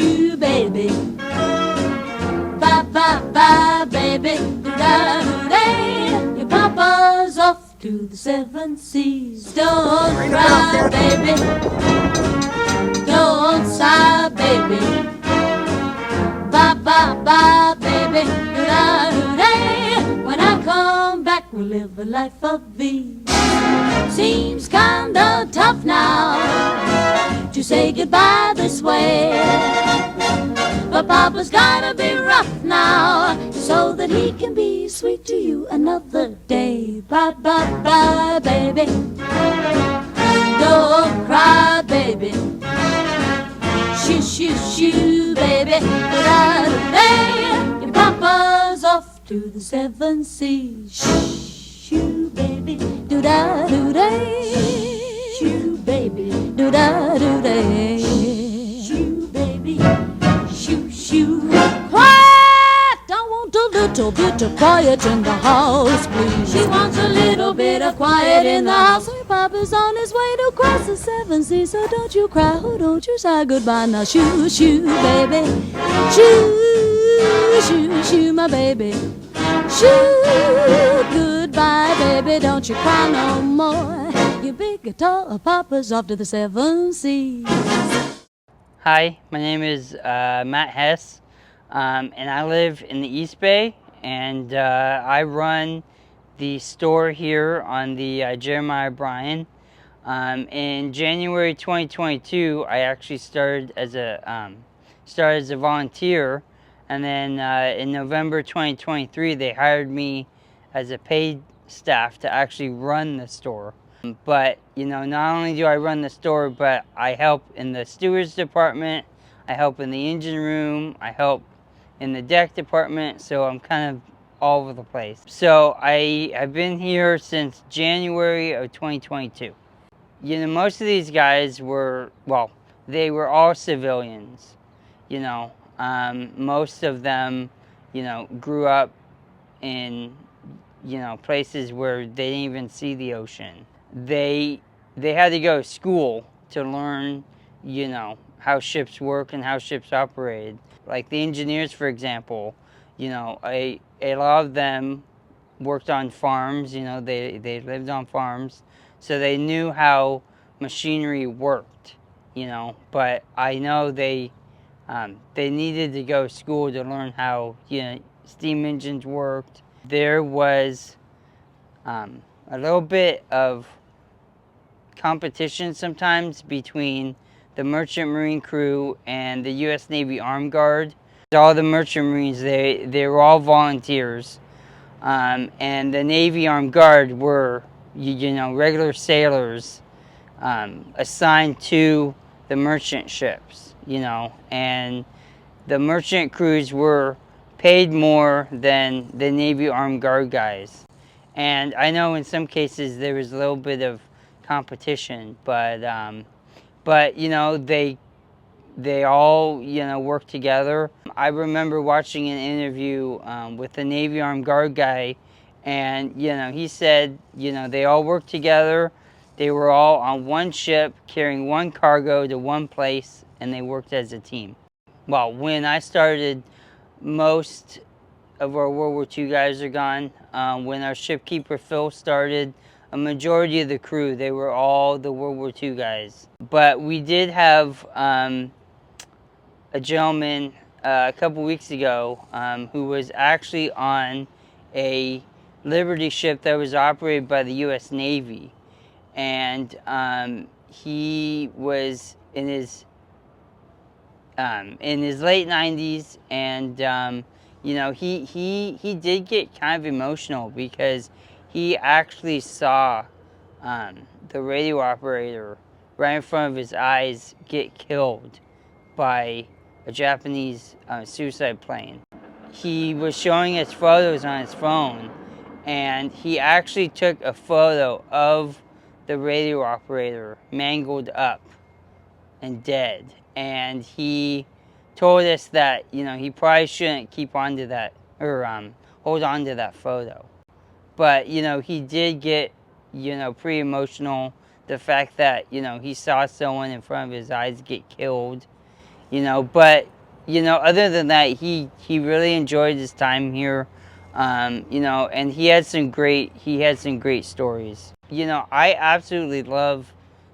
shoo, baby. Bye, bye, bye, baby. Do-da-do-day. Your papa's off to the seven seas. Don't cry, baby. Don't sigh, baby. Bye, bye, bye, baby. Do-da-do-day. When I come back, we'll live a life of ease. Seems kinda tough now to say goodbye this way, but Papa's gotta be rough now so that he can be sweet to you another day. Bye, bye, bye, baby. Don't cry, baby. Shoo, shoo, shoo, baby. Da-da-da-day. Your Papa's off to the seven seas. Shoo, baby. Do-da-do-day. Shoo, baby. Do-da-do-day. Shoo, baby. Shoo, shoo. Quiet! I want a little bit of quiet in the house, please. She wants a little bit of quiet in the house. Her Papa's on his way to cross the seven seas, so don't you cry, oh, don't you sigh goodbye now. Shoo, shoo, baby. Shoo, shoo, shoo, my baby. Shoo, goodbye, baby, don't you cry no more. Your big guitar, Papa's off to the seven seas. Hi, my name is Matt Hess, and I live in the East Bay, and I run the store here on the Jeremiah Bryan. In January 2022, I actually started as a volunteer, and then in November 2023, they hired me as a paid staff to actually run the store. But you know, not only do I run the store, but I help in the stewards department, I help in the engine room, I help in the deck department, so I'm kind of all over the place. So I have been here since January of 2022. You know, most of these guys were, well, they were all civilians, you know. Most of them, you know, grew up in, you know, places where they didn't even see the ocean. They had to go to school to learn, you know, how ships work and how ships operate. Like the engineers, for example, you know, a lot of them worked on farms, you know, they lived on farms, so they knew how machinery worked, you know. But I know they needed to go to school to learn how, you know, steam engines worked. There was a little bit of competition sometimes between the Merchant Marine crew and the U.S. Navy Armed Guard. All the Merchant Marines, they were all volunteers, and the Navy Armed Guard were, you know, regular sailors assigned to the merchant ships, you know, and the merchant crews were paid more than the Navy Armed Guard guys. And I know in some cases there was a little bit of competition, but you know, they all, you know, work together. I remember watching an interview with the Navy Armed Guard guy, and you know, he said, you know, they all worked together. They were all on one ship carrying one cargo to one place, and they worked as a team. Well, when I started, most of our World War II guys are gone. When our shipkeeper Phil started, a majority of the crew, they were all the World War II guys. But we did have a gentleman a couple weeks ago who was actually on a Liberty ship that was operated by the U.S. Navy, and he was in his late 90s, and you know, he did get kind of emotional because he actually saw the radio operator right in front of his eyes get killed by a Japanese suicide plane. He was showing us photos on his phone, and he actually took a photo of the radio operator mangled up and dead. And he told us that, you know, he probably shouldn't keep on to that, or hold on to that photo. But, you know, he did get, you know, pretty emotional. The fact that, you know, he saw someone in front of his eyes get killed, you know. But you know, other than that, he really enjoyed his time here. You know, and he had some great stories. You know, I absolutely love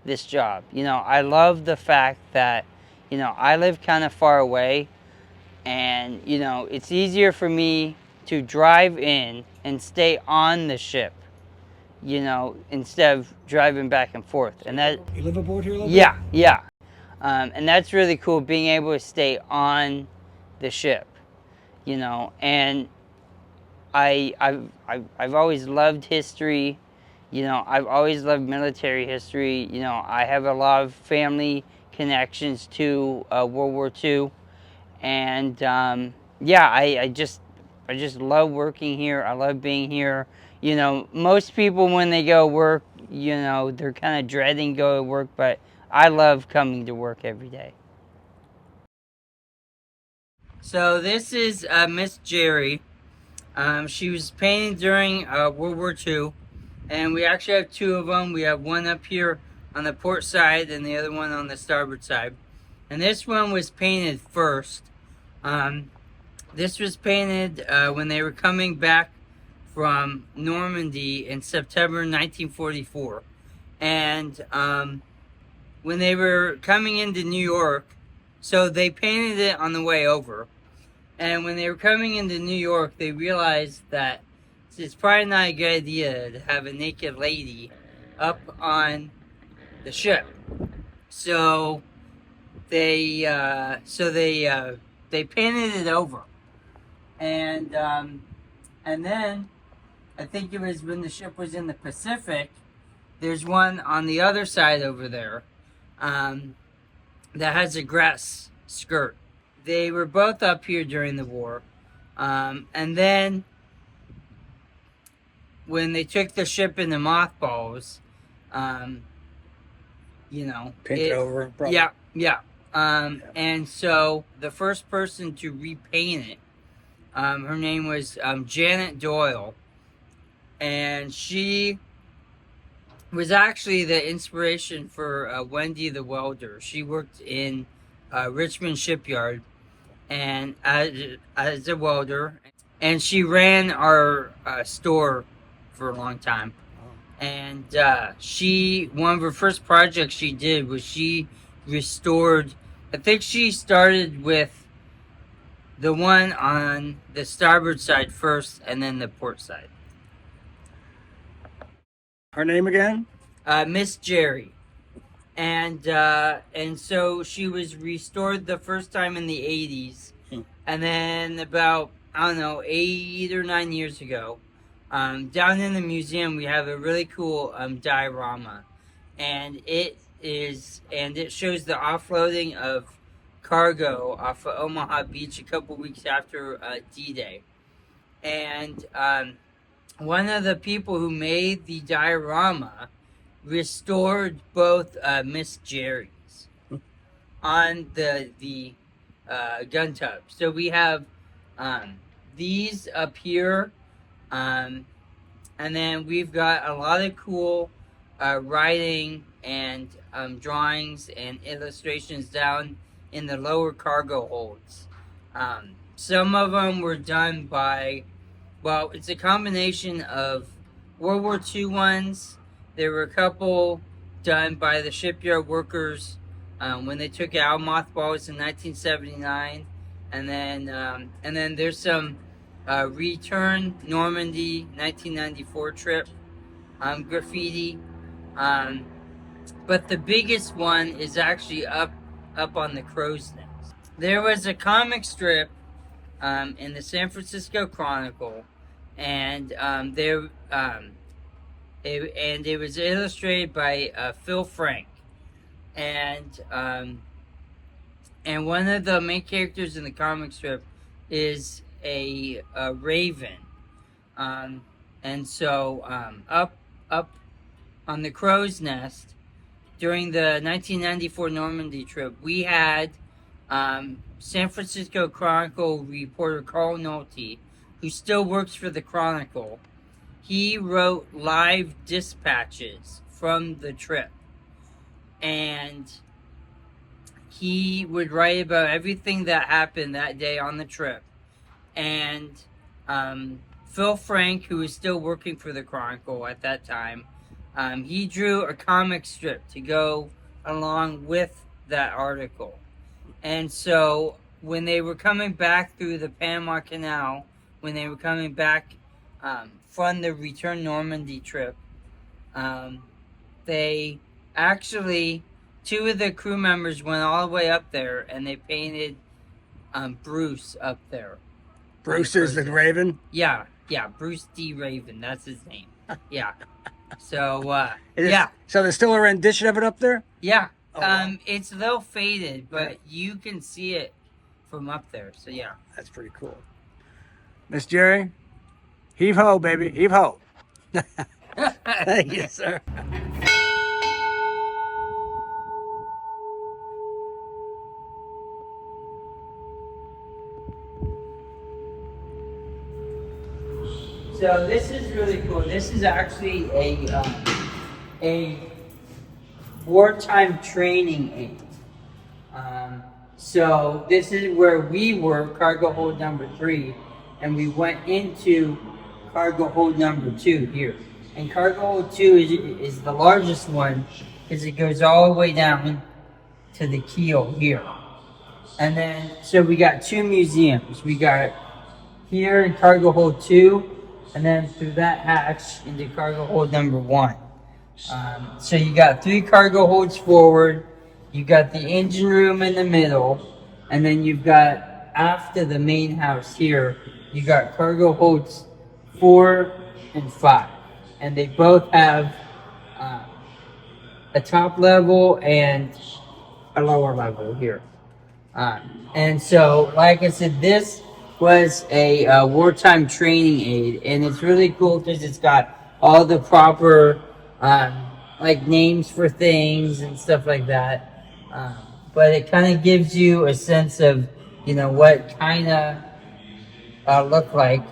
this job. You know, I love the fact that, you know, I live kind of far away, and you know, it's easier for me to drive in and stay on the ship, you know, instead of driving back and forth. And that, You live aboard here a little yeah, yeah. And that's really cool, being able to stay on the ship, you know. And I've always loved history, you know. I've always loved military history. You know, I have a lot of family connections to World War II, and yeah, I just love working here. I love being here. You know, most people when they go work, you know, they're kind of dreading going to work, but I love coming to work every day. So this is Miss Jerry. She was painted during World War II, and we actually have two of them. We have one up here on the port side and the other one on the starboard side. And this one was painted first. This was painted when they were coming back from Normandy in September 1944. And when they were coming into New York, so they painted it on the way over. And when they were coming into New York, they realized that it's probably not a good idea to have a naked lady up on the ship. So they painted it over. And then I think it was when the ship was in the Pacific. There's one on the other side over there that has a grass skirt. They were both up here during the war. And then when they took the ship into mothballs, you know, Painted over. Probably. Yeah, yeah. And so the first person to repaint it, her name was Janet Doyle, and she was actually the inspiration for Wendy the welder. She worked in Richmond Shipyard and as a welder, and she ran our store for a long time. And one of her first projects she did was she restored, I think she started with the one on the starboard side first and then the port side. Her name again? Miss Jerry. And so she was restored the first time in the 80s. And then about, I don't know, 8 or 9 years ago, down in the museum we have a really cool diorama. And it shows the offloading of cargo off of Omaha Beach a couple weeks after D-Day. And one of the people who made the diorama restored both Miss Jerry's on the gun tub. So we have these up here, and then we've got a lot of cool writing and drawings and illustrations down in the lower cargo holds. Some of them were done by, well, it's a combination of World War II ones. There were a couple done by the shipyard workers when they took out mothballs in 1979, and then there's some return Normandy 1994 trip graffiti. But the biggest one is actually up on the crow's nest. There was a comic strip in the San Francisco Chronicle, and it was illustrated by Phil Frank, and one of the main characters in the comic strip is a raven, and so up on the crow's nest during the 1994 Normandy trip, we had San Francisco Chronicle reporter Carl Nolte, who still works for the Chronicle. He wrote live dispatches from the trip, and he would write about everything that happened that day on the trip. And Phil Frank, who was still working for the Chronicle at that time, he drew a comic strip to go along with that article. And so when they were coming back through the Panama Canal, when they were coming back from the return Normandy trip, they actually, two of the crew members went all the way up there and they painted Bruce up there. Bruce is the Raven? Yeah, Bruce D. Raven, that's his name. Yeah. So, So there's still a rendition of it up there? Yeah. Oh, wow. It's a little faded, but you can see it from up there. So, yeah. That's pretty cool. Miss Jerry, heave ho, baby, heave ho. Thank you, sir. So this is really cool. This is actually a wartime training aid. So this is where we were, cargo hold number 3, and we went into cargo hold number 2 here. And cargo hold 2 is the largest one because it goes all the way down to the keel here. And then, so we got 2 museums. We got here in cargo hold 2, and then through that hatch into cargo hold number 1. So you got 3 cargo holds forward, you got the engine room in the middle, and then you've got, after the main house here, you got cargo holds 4 and 5. And they both have a top level and a lower level here. And so, like I said, this was a wartime training aid, and it's really cool because it's got all the proper like names for things and stuff like that. But it kind of gives you a sense of, you know, what kind of look like.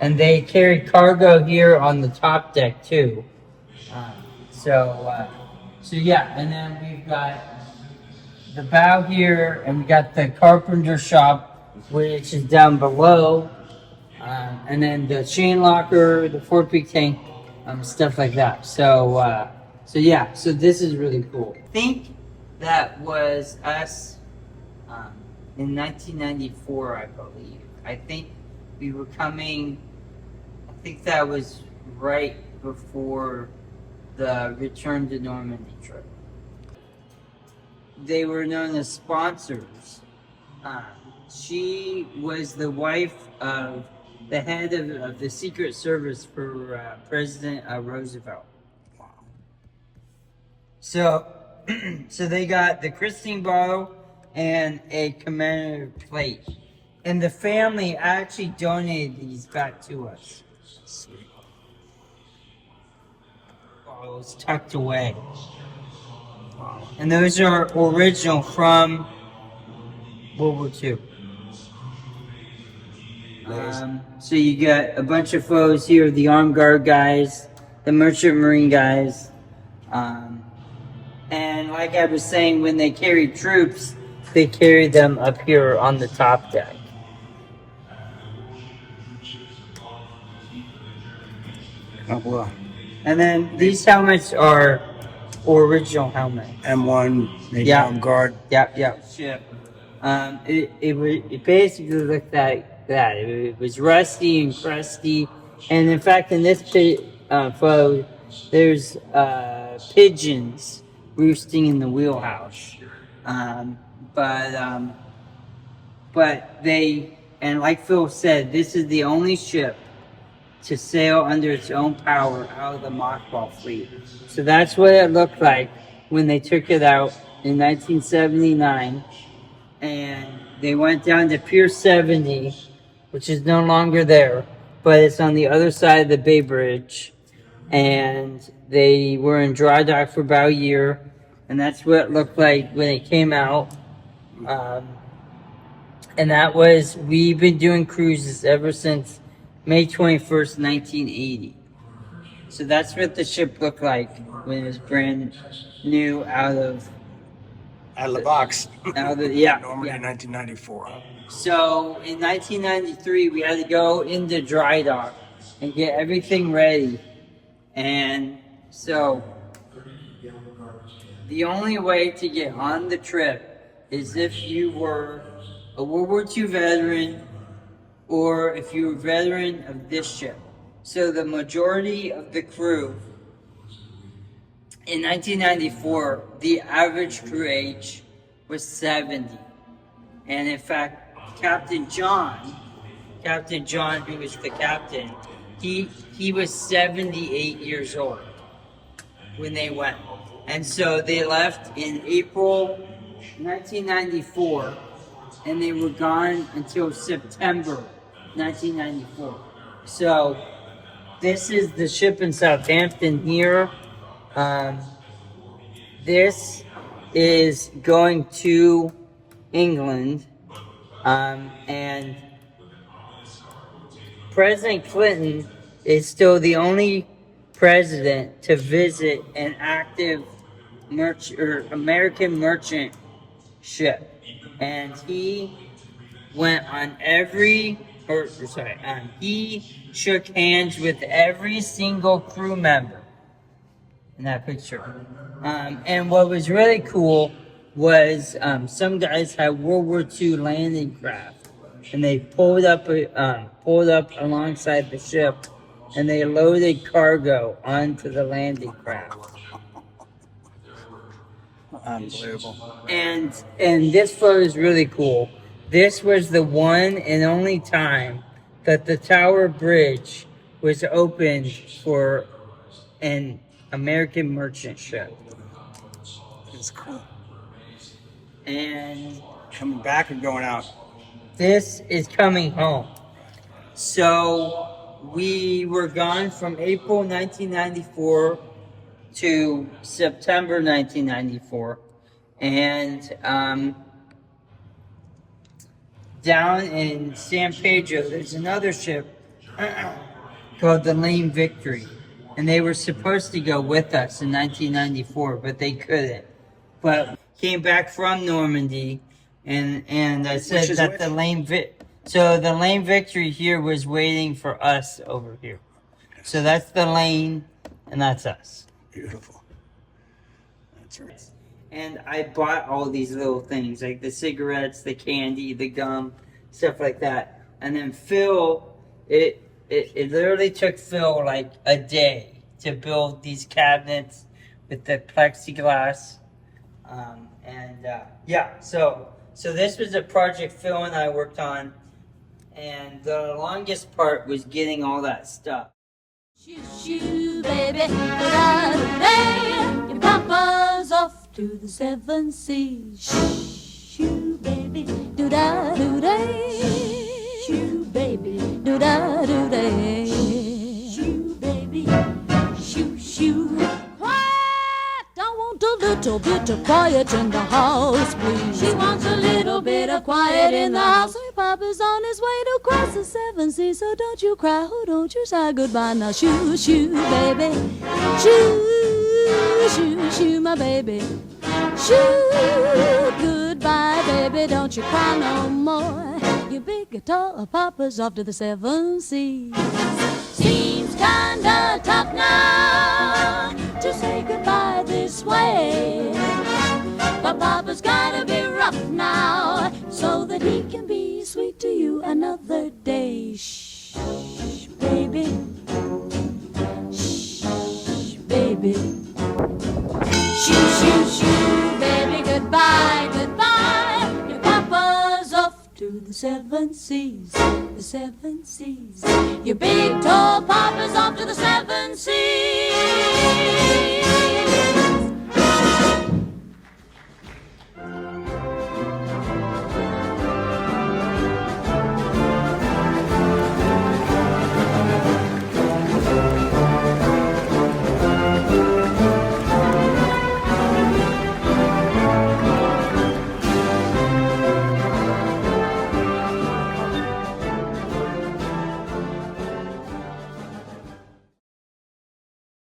And they carry cargo here on the top deck too. So yeah, and then we've got the bow here, and we got the carpenter shop, which is down below, and then the chain locker, the forepeak tank, stuff like that. So yeah, so this is really cool. I think that was us in 1994, I believe. I think we were coming, I think that was right before the return to Normandy trip. They were known as sponsors. She was the wife of the head of the Secret Service for President Roosevelt. Wow. So they got the Christine bottle and a commemorative plate. And the family actually donated these back to us. Sweet. Bottles tucked away. Wow. And those are original from World War II. So you got a bunch of photos here of the Armed Guard guys, the Merchant Marine guys. And like I was saying, when they carried troops, they carried them up here on the top deck. Oh, wow. And then these helmets are original helmets. M1, Navy Yeah. Armed Guard. Yep. Ship. It basically looked like that. It was rusty and crusty, and in fact, in this photo, there's pigeons roosting in the wheelhouse. But they, and like Phil said, this is the only ship to sail under its own power out of the mothball fleet. So that's what it looked like when they took it out in 1979. And they went down to Pier 70, which is no longer there, but it's on the other side of the Bay Bridge. And they were in dry dock for about a year, and that's what it looked like when it came out. And that was, we've been doing cruises ever since May 21st, 1980. So that's what the ship looked like when it was brand new out of Out of the box. Yeah. Normandy Yeah. in 1994. So in 1993, we had to go into dry dock and get everything ready. And so the only way to get on the trip is if you were a World War II veteran or if you were a veteran of this ship. So the majority of the crew in 1994, the average crew age was 70. And in fact, Captain John, who was the captain, he was 78 years old when they went. And so they left in April 1994, and they were gone until September 1994. So this is the ship in Southampton here. This is going to England, and President Clinton is still the only president to visit an active American merchant ship, and he went on he shook hands with every single crew member in that picture. And what was really cool was some guys had World War II landing craft, and they pulled up alongside the ship, and they loaded cargo onto the landing craft. Unbelievable. And this photo is really cool. This was the one and only time that the Tower Bridge was opened for an American merchant ship. It's cool. And Coming back or going out? this is coming home. So we were gone from April 1994 to September 1994. And down in San Pedro, there's another ship called the Lane Victory. And they were supposed to go with us in 1994, but they couldn't. But came back from Normandy, and I said that the Lane Victory here was waiting for us over here. So that's the Lane, and that's us. Beautiful. That's right. And I bought all these little things, like the cigarettes, the candy, the gum, stuff like that. And then Phil, it literally took Phil like a day to build these cabinets with the plexiglass. So this was a project Phil and I worked on. And the longest part was getting all that stuff. Shoo, shoo, baby, da-da-da-day. Your papa's off to the seven seas. Shoo, baby, do-da-do-day. Shoo, baby, do-da-do-day. Shoo, baby, shoo, shoo. Quiet! I want a little bit of quiet in the house, please. She wants a little bit of quiet in the house. Her papa's on his way to cross the seven seas, so don't you cry, oh, don't you sigh goodbye now. Shoo, shoo, baby. Shoo, shoo, shoo, my baby. Shoo, goodbye, baby, don't you cry no more. Your big guitar, papa's off to the seven seas. Seems kinda tough now to say goodbye this way, but papa's gotta be rough now so that he can be sweet to you another day. Shh, baby. Shh, baby. Shoo, shoo, shoo, baby, goodbye, goodbye. Your papa's off to the seven seas, the seven seas. Your big tall papa's off to the seven seas.